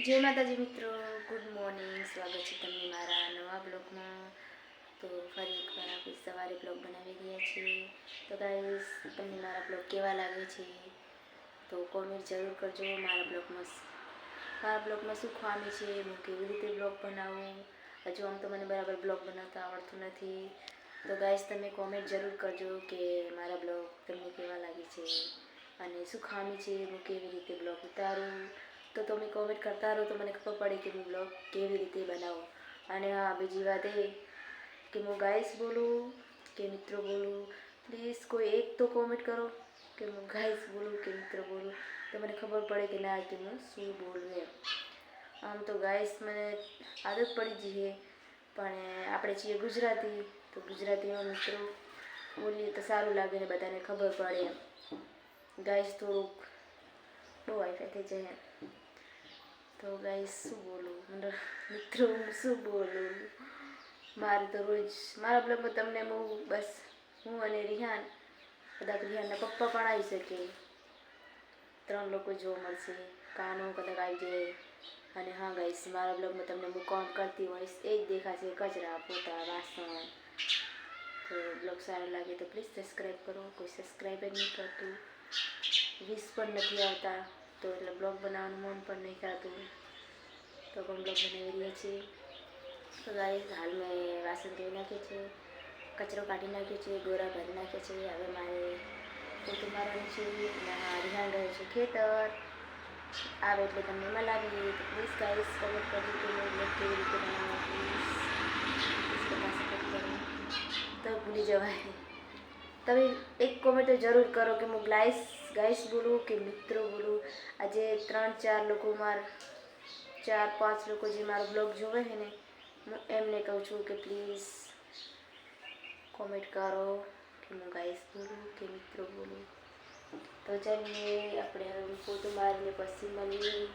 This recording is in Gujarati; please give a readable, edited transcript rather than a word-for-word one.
જય માતાજી મિત્રો, ગુડ મોર્નિંગ. સ્વાગત છે તમને મારા નવા બ્લોગમાં. તો ફરી એકવાર આપણે સવારે બ્લોગ બનાવી રહ્યા છીએ. તો ગાઈસ, તમને મારા બ્લોગ કેવા લાગે છે તો કોમેન્ટ જરૂર કરજો. મારા બ્લોગમાં શું ખામી છે, હું કેવી રીતે બ્લોગ બનાવું. હજુ આમ તો મને બરાબર બ્લોગ બનાવતા આવડતું નથી. તો ગાઈસ, તમે કોમેન્ટ જરૂર કરજો કે મારા બ્લોગ તમને કેવા લાગે છે અને શું ખામી છે, હું કેવી રીતે બ્લોગ ઉતારું. તો તમે કોમેન્ટ કરતા રહો તો મને ખબર પડે કે હું બ્લોગ કેવી રીતે બનાવું. અને હા, બીજી વાત એ કે હું ગાઈસ બોલું કે મિત્રો બોલું, પ્લીઝ કોઈ એક તો કોમેન્ટ કરો કે હું ગાઈસ બોલું કે મિત્રો બોલું, તો મને ખબર પડે કે ના કે હું શું બોલું એમ. આમ તો ગાઈસ મને આદત પડી જઈએ, પણ આપણે છીએ ગુજરાતી, તો ગુજરાતીમાં મિત્રો બોલીએ તો સારું લાગે ને બધાને ખબર પડે એમ. ગાઈસ થોડુંક બહુ વાઈફાઈ થઈ જાય એમ. તો ગાઈસ શું બોલું, મિત્રો હું શું બોલું. મારે તો રોજ મારા બ્લોગમાં તમને હું અને રિહાન, કદાચ રિહાનના પપ્પા પણ આવી શકે, 3 લોકો જોવા મળશે. કાનો કદાચ આવી જાય. અને હા ગાઈસ, મારા બ્લોગમાં તમને હું કામ કરતી હોઈશ એ જ દેખાશે, કચરા પોતા વાસણ. તો બ્લોગ સારો લાગે તો પ્લીઝ સબસ્ક્રાઈબ કરો. કોઈ સબસ્ક્રાઈબ જ નહીં કરતું, 20 પણ નથી આવતા, તો એટલે બ્લોગ બનાવવાનું મન પણ નહીં થતું, તો પણ બ્લોગ બનાવી રહ્યા છીએ. તો ગાઈસ, હાલ મેં વાસણ ધોઈ નાખ્યું છે, કચરો કાઢી નાખ્યો છે, ગોરા ભરી નાખ્યા છે. હવે મારે પોતું મારવાનું છે. રિહાન ગયો છે ખેતર, આવે એટલે તમને મલાવી. તો પ્લીઝ ગાઈસ કોમેન્ટ કરજો કે મેં બ્લોગ કેવી રીતે બનાવવા, પ્લીઝ બધા સપોર્ટ કરો. તો ભૂલી જવાય, તમે એક કોમેન્ટ તો જરૂર કરો કે હું ગાઈસ બોલું કે મિત્રો બોલું. આજે 3-4 લોકો 4-5 લોકો જે મારો બ્લોગ જોવે છે ને, હું એમને કહું છું કે પ્લીઝ કોમેન્ટ કરો કે હું ગાઈસ બોલું કે મિત્રો બોલું. તો ચાલીએ આપણે હવે પોતું મારીને પછી મળીએ.